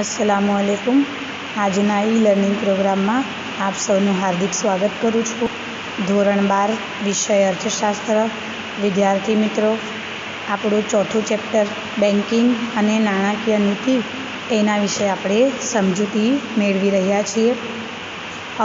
अस्सलामुअलैकुम। આજના લર્નિંગ પ્રોગ્રામમાં આપ સૌનું હાર્દિક સ્વાગત કરું છું। ધોરણ 12 વિષય અર્થશાસ્ત્ર વિદ્યાર્થી મિત્રો, આપણું ચોથું ચેપ્ટર બેન્કિંગ અને નાણાકીય નીતિ એના વિશે આપણે સમજૂતી મેળવી રહ્યા છીએ।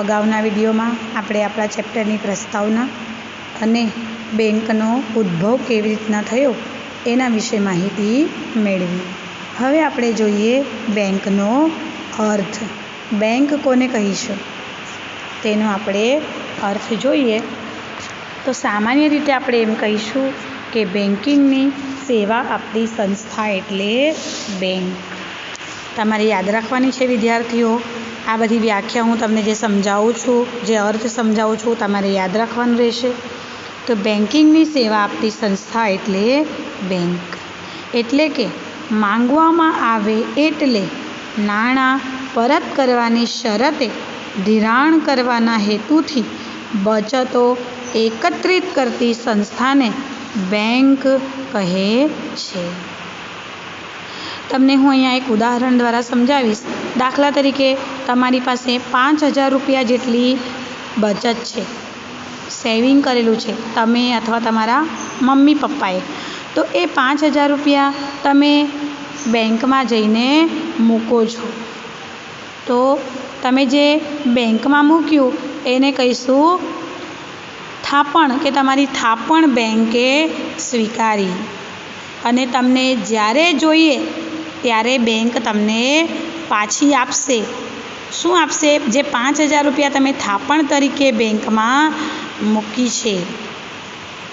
અગાઉના વિડીયોમાં આપણે આપણા ચેપ્ટરની પ્રસ્તાવના અને બેંકનો ઉદ્ભવ કેવી રીતના થયો એના વિશે માહિતી મેળવી। હવે આપણે જોઈએ બેંકનો અર્થ। બેંક કોને કહીશું તેનો આપણે અર્થ જોઈએ તો સામાન્ય રીતે આપણે એમ કહીશું કે બેન્કિંગની સેવા આપતી સંસ્થા એટલે બેંક। તમારે યાદ રાખવાની છે વિદ્યાર્થીઓ, આ બધી વ્યાખ્યા હું તમને જે સમજાવું છું, જે અર્થ સમજાવું છું, તમારે યાદ રાખવાનું રહેશે। તો બેન્કિંગની સેવા આપતી સંસ્થા એટલે બેંક, એટલે કે માંગવામાં આવે એટલે નાણાં પરત કરવાની શરતે ધિરાણ કરવાના હેતુથી બચતો એકત્રિત કરતી સંસ્થાને બેંક કહે છે। તમને હું અહીંયા એક ઉદાહરણ દ્વારા સમજાવીશ। દાખલા તરીકે તમારી પાસે 5,000 રૂપિયા જેટલી બચત છે, સેવિંગ કરેલું છે તમે અથવા તમારા મમ્મી પપ્પાએ, તો એ 5,000 રૂપિયા તમે બેંકમાં જઈને મૂકો છો। તો તમે જે બેંકમાં મૂક્યું એને કહીશું થાપણ, કે તમારી થાપણ બેંકે સ્વીકારી, અને તમને જ્યારે જોઈએ ત્યારે બેંક તમને પાછી આપશે। શું આપશે? જે 5,000 રૂપિયા તમે થાપણ તરીકે બેંકમાં મૂકી છે।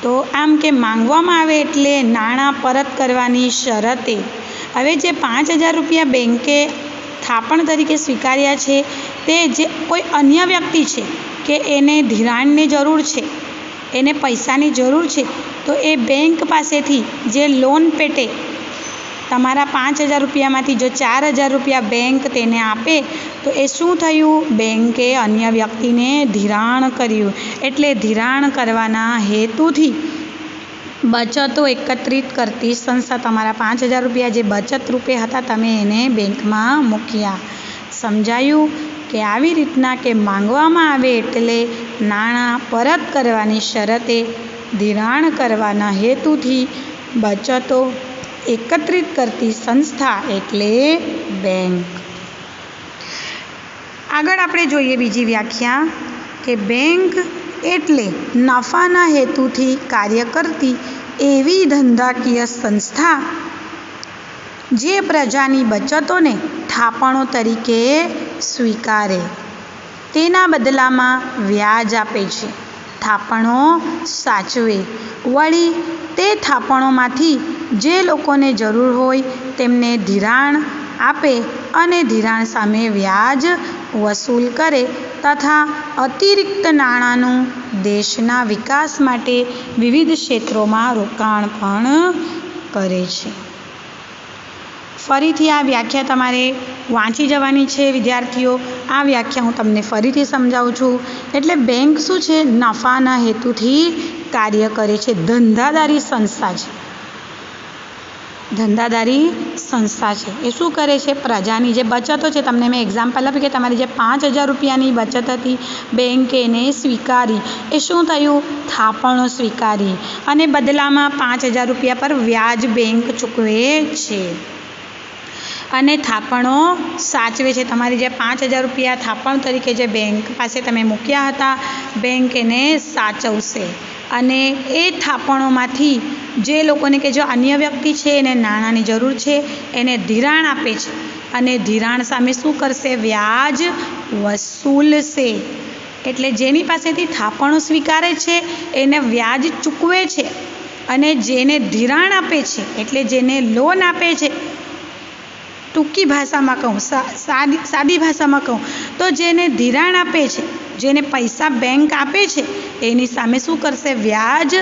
તો આમ કે માંગવામાં આવે એટલે નાણાં પરત કરવાની શરતે। હવે જે 5,000 રૂપિયા બેંકે થાપણ તરીકે સ્વીકાર્યા છે તે જે કોઈ અન્ય વ્યક્તિ છે કે એને ધિરાણની જરૂર છે, એને પૈસાની જરૂર છે, તો એ બેંક પાસેથી જે લોન પેટે તમારા 5,000 રૂપિયામાંથી જો 4,000 રૂપિયા બેંક તેને આપે તો એ શું થયું? બેંકે અન્ય વ્યક્તિને ધિરાણ કર્યું। એટલે ધિરાણ કરવાના હેતુથી બચતો એકત્રિત કરતી સંસ્થા, તમારા 5,000 રૂપિયા જે બચત રૂપે હતા તમે એને બેંકમાં મૂક્યા। સમજાયું કે આવી રીતના કે માંગવામાં આવે એટલે નાણાં પરત કરવાની શરતે ધિરાણ કરવાના હેતુથી બચતો એકત્રિત કરતી સંસ્થા એટલે બેંક। આગળ આપણે જોઈએ બીજી વ્યાખ્યા કે બેંક એટલે નફાના હેતુથી કાર્ય કરતી એવી ધંધાકીય સંસ્થા જે પ્રજાની બચતોને થાપણો તરીકે સ્વીકારે, તેના બદલામાં વ્યાજ આપે છે, થાપણો સાચવે, વળી તે થાપણોમાંથી જે લોકોને જરૂર હોય તેમને ધિરાણ આપે અને ધિરાણ સામે વ્યાજ વસૂલ કરે તથા અતિરિક્ત નાણાંનું દેશના વિકાસ માટે વિવિધ ક્ષેત્રોમાં રોકાણ પણ કરે છે। ફરીથી આ વ્યાખ્યા તમારે વાંચી જવાની છે વિદ્યાર્થીઓ। આ વ્યાખ્યા હું તમને ફરીથી સમજાવું છું। એટલે બેંક શું છે? નફાના હેતુથી કાર્ય કરે છે, ધંધાદારી સંસ્થા છે, ધંધાદારી સંસ્થા છે। એ શું કરે છે? પ્રજાની જે બચતો છે, તમને મેં એક્ઝામ્પલ આપ્યું કે તમારી જે 5,000 રૂપિયાની બચત હતી બેંકે એને સ્વીકારી, એ શું થયું? થાપણો સ્વીકારી, અને બદલામાં 5,000 રૂપિયા પર વ્યાજ બેંક ચૂકવે છે અને થાપણો સાચવે છે। તમારી જે 5,000 રૂપિયા થાપણ તરીકે જે બેંક પાસે તમે મૂક્યા હતા, બેંક એને સાચવશે અને એ થાપણોમાંથી જે લોકોને કે જો અન્ય વ્યક્તિ છે એને નાણાંની જરૂર છે એને ધિરાણ આપે છે અને ધિરાણ સામે શું કરશે? વ્યાજ વસૂલશે। એટલે જેની પાસેથી થાપણો સ્વીકારે છે એને વ્યાજ ચૂકવે છે, અને જેને ધિરાણ આપે છે એટલે જેને લોન આપે છે, ટૂંકી ભાષામાં કહું, સાદી ભાષામાં કહું તો જેને ધિરાણ આપે છે, જેને પૈસા બેંક આપે છે એની સામે શું કરશે? વ્યાજ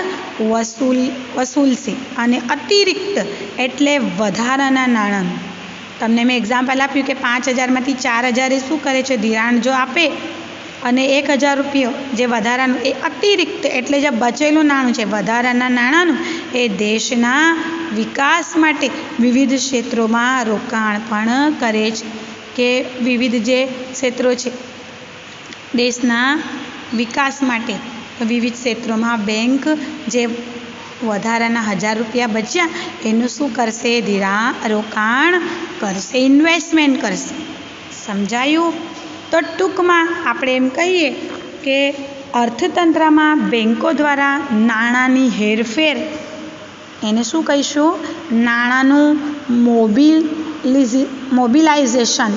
વસૂલશે અને અતિરિક્ત એટલે વધારાના નાણાંનું, તમને મેં એક્ઝામ્પલ આપ્યું કે 5,000માંથી 4,000 એ શું કરે છે? ધિરાણ જો આપે, અને 1,000 રૂપિયો જે વધારાનું એ અતિરિક્ત એટલે જે બચેલું નાણું છે, વધારાના નાણાંનું એ દેશના વિકાસ માટે વિવિધ ક્ષેત્રોમાં રોકાણ પણ કરે છે। કે વિવિધ જે ક્ષેત્રો છે દેશના વિકાસ માટે વિવિધ ક્ષેત્રોમાં બેંક જે વધારાના 1000 રૂપિયા બચ્યા એનું શું કરશે? રોકાણ કરશે, ઇન્વેસ્ટમેન્ટ કરશે. સમજાયું? તો ટૂંકમાં આપણે એમ કહીએ કે અર્થતંત્રમાં બેંકો દ્વારા નાણાંની હેરફેર, એને શું કહીશું? નાણાંનું મોબિલાઇઝેશન.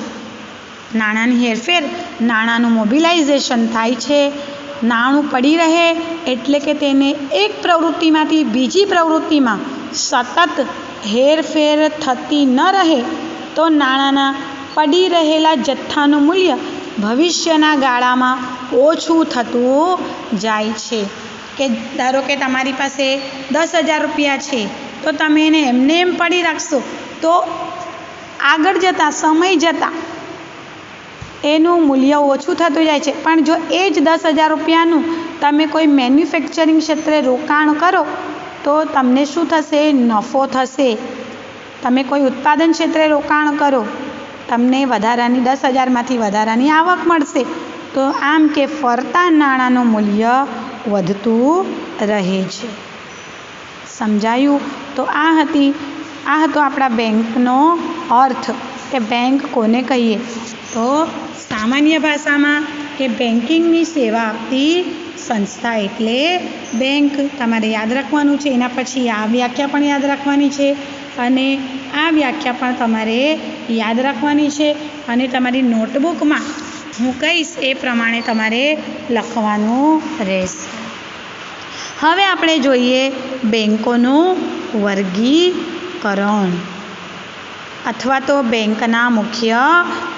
નાણાંની હેરફેર, નાણાંનું મોબિલાઇઝેશન થાય છે. નાણું પડી રહે એટલે કે તેને એક પ્રવૃત્તિમાંથી બીજી પ્રવૃત્તિમાં સતત હેરફેર થતી ન રહે તો નાણાંના પડી રહેલા જથ્થાનું મૂલ્ય ભવિષ્યના ગાળામાં ઓછું થતું જાય છે. કે ધારો કે તમારી પાસે 10,000 રૂપિયા છે તો તમે એને એમને એમ પડી રાખશો તો આગળ જતાં, સમય જતાં એનું મૂલ્ય ઓછું થતું જાય છે. પણ જો એ જ 10,000 રૂપિયાનું તમે કોઈ મેન્યુફેક્ચરિંગ ક્ષેત્રે રોકાણ કરો તો તમને શું થશે? નફો થશે. તમે કોઈ ઉત્પાદન ક્ષેત્રે રોકાણ કરો, તમને વધારાની 10,000માંથી વધારાની આવક મળશે. તો આમ કે ફરતા નાણાંનું મૂલ્ય વધતું રહે છે. સમજાયું? તો આ હતો આપણા બેંકનો અર્થ કે બેંક કોને કહીએ. તો સામાન્ય ભાષામાં કે બેન્કિંગની સેવા આપતી સંસ્થા એટલે બેંક. તમારે યાદ રાખવાનું છે. એના પછી આ વ્યાખ્યા પણ યાદ રાખવાની છે અને આ વ્યાખ્યા પણ તમારે યાદ રાખવાની છે અને તમારી નોટબુકમાં હું કહીશ એ પ્રમાણે તમારે લખવાનું રહેશે. હવે આપણે જોઈએ બેંકોનું વર્ગીકરણ અથવા તો બેંકના મુખ્ય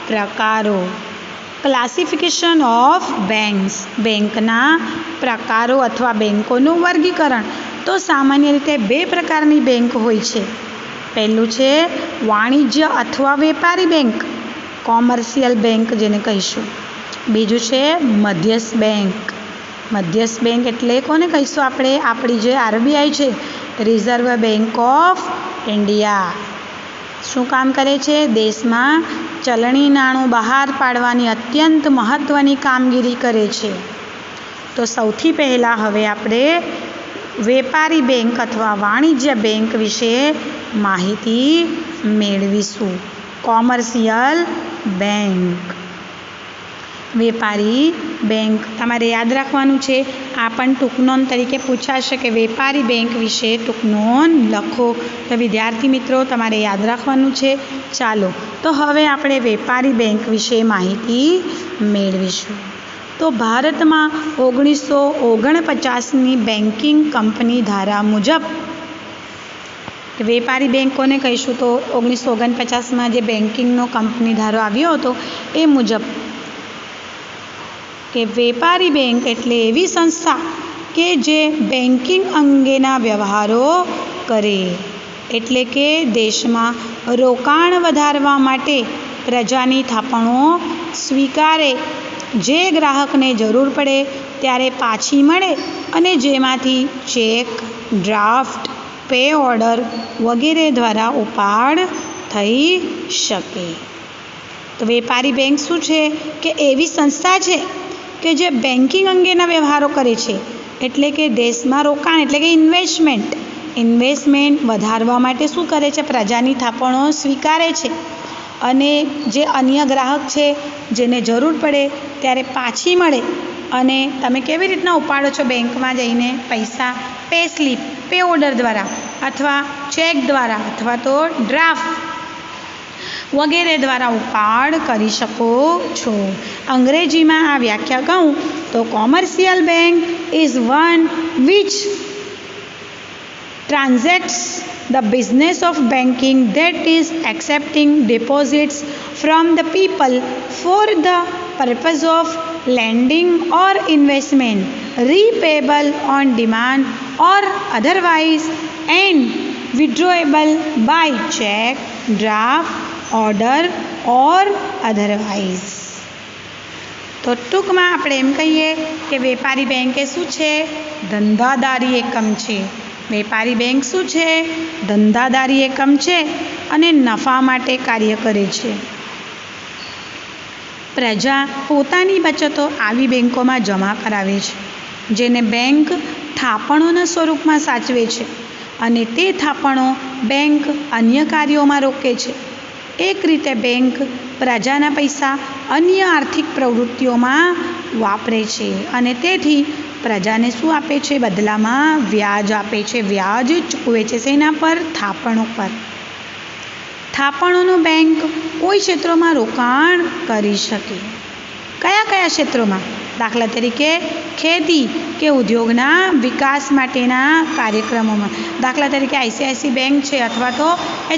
પ્રકારો. Classification of banks. બેંકના પ્રકારો અથવા બેંકોનું વર્ગીકરણ. તો સામાન્ય રીતે 2 પ્રકારની બેંક હોય છે. પહેલું છે વાણિજ્ય અથવા વેપારી બેંક, કોમર્શિયલ બેંક જેને કહીશું. બીજું છે મધ્યસ્થ બેંક. મધ્યસ્થ બેંક એટલે કોને કહીશું આપણે? આપણી જે આરબીઆઈ છે, રિઝર્વ બેંક ઓફ ઇન્ડિયા. શું કામ કરે છે? દેશમાં ચલણી નાણું બહાર પાડવાની અત્યંત મહત્ત્વની કામગીરી કરે છે. તો સૌથી પહેલાં હવે આપણે વેપારી બેંક અથવા વાણિજ્ય બેંક વિશે માહિતી મેળવીશું. Commercial bank. વેપારી બેંક તમારે યાદ રાખવાનું છે. આ પણ ટૂંકનોંધ તરીકે પૂછાશે કે વેપારી બેંક વિશે ટૂંકનોંધ લખો. તો વિદ્યાર્થી મિત્રો તમારે યાદ રાખવાનું છે. ચાલો તો હવે આપણે વેપારી બેંક વિશે માહિતી મેળવીશું. તો ભારતમાં 1949ની બેન્કિંગ કંપની ધારા મુજબ વેપારી બેંક કોને કહીશું? તો 1949માં જે બેન્કિંગનો કંપની ધારો આવ્યો હતો એ મુજબ કે વેપારી બેંક એટલે એવી સંસ્થા કે જે બેન્કિંગ અંગેના વ્યવહારો કરે. એટલે કે દેશમાં રોકાણ વધારવા માટે પ્રજાની થાપણો સ્વીકારે, જે ગ્રાહકને જરૂર પડે ત્યારે પાછી મળે અને જેમાંથી ચેક, ડ્રાફ્ટ, પે ઓર્ડર વગેરે દ્વારા ઉપાડ થઈ શકે. તો વેપારી બેંક શું છે? કે એવી સંસ્થા છે કે જે બેન્કિંગ અંગેના વ્યવહારો કરે છે. એટલે કે દેશમાં રોકાણ એટલે કે ઇન્વેસ્ટમેન્ટ વધારવા માટે શું કરે છે? પ્રજાની થાપણો સ્વીકારે છે અને જે અન્ય ગ્રાહક છે જેને જરૂર પડે ત્યારે પાછી મળે. અને તમે કેવી રીતના ઉપાડો છો બેંકમાં જઈને પૈસા? પે સ્લીપ, પે ઓર્ડર દ્વારા અથવા ચેક દ્વારા અથવા તો ડ્રાફ્ટ વગેરે દ્વારા ઉપાડ કરી શકો છો. અંગ્રેજીમાં આ વ્યાખ્યા કહું તો commercial bank is one which transacts the business of banking, that is accepting deposits from the people for the purpose of lending or investment, repayable on demand or otherwise, and withdrawable by check, draft, order or otherwise. તો ટૂંકમાં આપણે એમ કહીએ કે વેપારી bank એ શું છે? ધંધાદારી એકમ છે. વેપારી બેંક શું છે? ધંધાદારી એકમ છે અને નફા માટે કાર્ય કરે છે. પ્રજા પોતાની બચતો આવી બેંકોમાં જમા કરાવે છે, જેને બેંક થાપણોના સ્વરૂપમાં સાચવે છે અને તે થાપણો બેંક અન્ય કાર્યોમાં રોકે છે. એક રીતે બેંક પ્રજાના પૈસા અન્ય આર્થિક પ્રવૃત્તિઓમાં વાપરે છે અને તેથી પ્રજાને શું આપે છે? બદલામાં વ્યાજ આપે છે, વ્યાજ ચૂકવે છે. શેના પર? થાપણો પર. થાપણોનું બેંક કોઈ ક્ષેત્રોમાં રોકાણ કરી શકે. કયા કયા ક્ષેત્રોમાં? દાખલા તરીકે ખેતી કે ઉદ્યોગના વિકાસ માટેના કાર્યક્રમોમાં. દાખલા તરીકે ICICI બેંક છે અથવા તો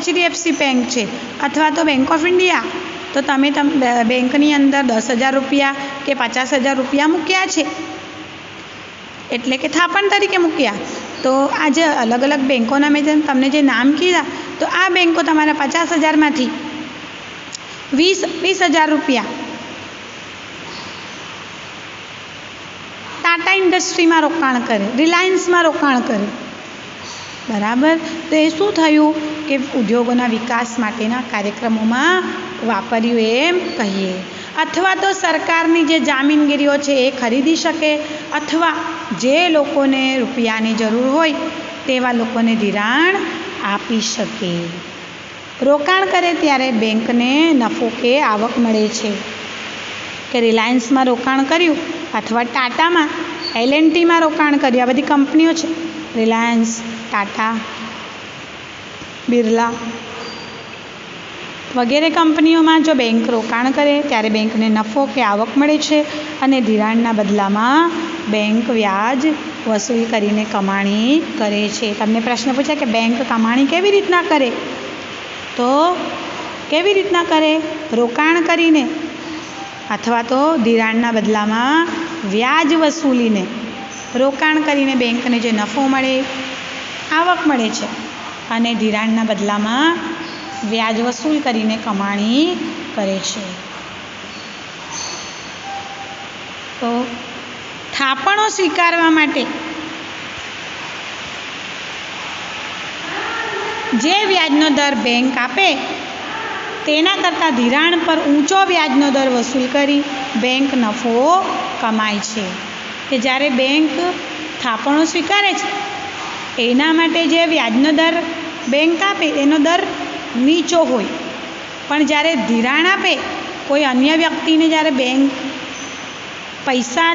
HDFC બેંક છે અથવા તો બેંક ઓફ ઇન્ડિયા, તો તમે બેંકની અંદર 10,000 રૂપિયા કે 50,000 રૂપિયા મૂક્યા છે, એટલે કે થાપણ તરીકે મૂક્યા. તો આ જે અલગ અલગ બેંકોના મેં તમને જે નામ કીધા, તો આ બેંકો તમારા 50,000માંથી 20,000 રૂપિયા ટાટા ઇન્ડસ્ટ્રીમાં રોકાણ કરે, રિલાયન્સમાં રોકાણ કરે. બરાબર. તો એ શું થયું કે ઉદ્યોગોના વિકાસ માટેના કાર્યક્રમોમાં વાપર્યું એમ કહીએ. અથવા તો સરકારની જે જામીનગીરીઓ છે એ ખરીદી શકે, અથવા જે લોકોને રૂપિયાની જરૂર હોય તેવા લોકોને ધિરાણ આપી શકે. રોકાણ કરે ત્યારે બેંકને નફો કે આવક મળે છે. કે રિલાયન્સમાં રોકાણ કર્યું અથવા ટાટામાં, L&Tમાં રોકાણ કર્યું, આ બધી કંપનીઓ છે, રિલાયન્સ, ટાટા, બિરલા વગેરે કંપનીઓમાં જો બેંક રોકાણ કરે ત્યારે બેંકને નફો કે આવક મળે છે અને ધિરાણના બદલામાં બેંક વ્યાજ વસૂલ કરીને કમાણી કરે છે. તમને પ્રશ્ન પૂછે કે બેંક કમાણી કેવી રીતના કરે? તો કેવી રીતના કરે? રોકાણ કરીને અથવા તો ધિરાણના બદલામાં વ્યાજ વસૂલીને. રોકાણ કરીને બેંકને જે નફો મળે, આવક મળે છે અને ધિરાણના બદલામાં વ્યાજ વસૂલ કરીને કમાણી કરે છે. તો થાપણો સ્વીકારવા માટે જે વ્યાજનો દર બેંક આપે તેના કરતાં ધિરાણ પર ઊંચો વ્યાજનો દર વસૂલ કરી બેંક નફો કમાય છે. કે જ્યારે બેંક થાપણો સ્વીકારે છે એના માટે જે વ્યાજનો દર બેંક આપે એનો દર નીચો હોય, પણ જ્યારે ધિરાણ આપે કોઈ અન્ય વ્યક્તિને, જ્યારે બેંક પૈસા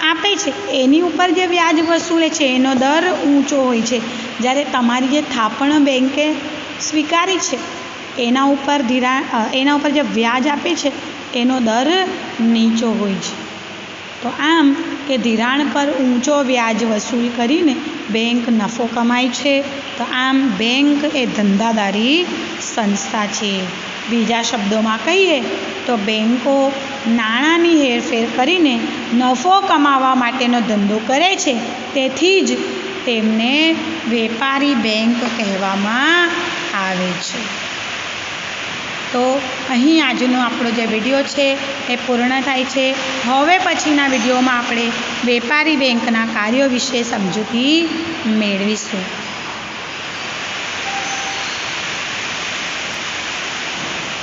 આપે છે એની ઉપર જે વ્યાજ વસૂલે છે એનો દર ઊંચો હોય છે. જ્યારે તમારી જે થાપણો બેંકે સ્વીકારી છે એના ઉપર જે વ્યાજ આપે છે એનો દર નીચો હોય છે. તો આમ કે ધિરાણ પર ઊંચો વ્યાજ વસૂલ કરીને બેંક નફો કમાય છે. તો આમ બેંક એ ધંધાદારી સંસ્થા છે. બીજા શબ્દોમાં કહીએ તો બેંકો નાણાંની હેરફેર કરીને નફો કમાવવા માટેનો ધંધો કરે છે, તેથી જ તેમને વેપારી બેંક કહેવામાં આવે છે. તો અહીં આજનો આપણો જે વિડીયો છે એ પૂર્ણ થાય છે. હવે પછીના વિડીયોમાં આપણે વેપારી બેંકના કાર્યો વિશે સમજૂતી મેળવીશું.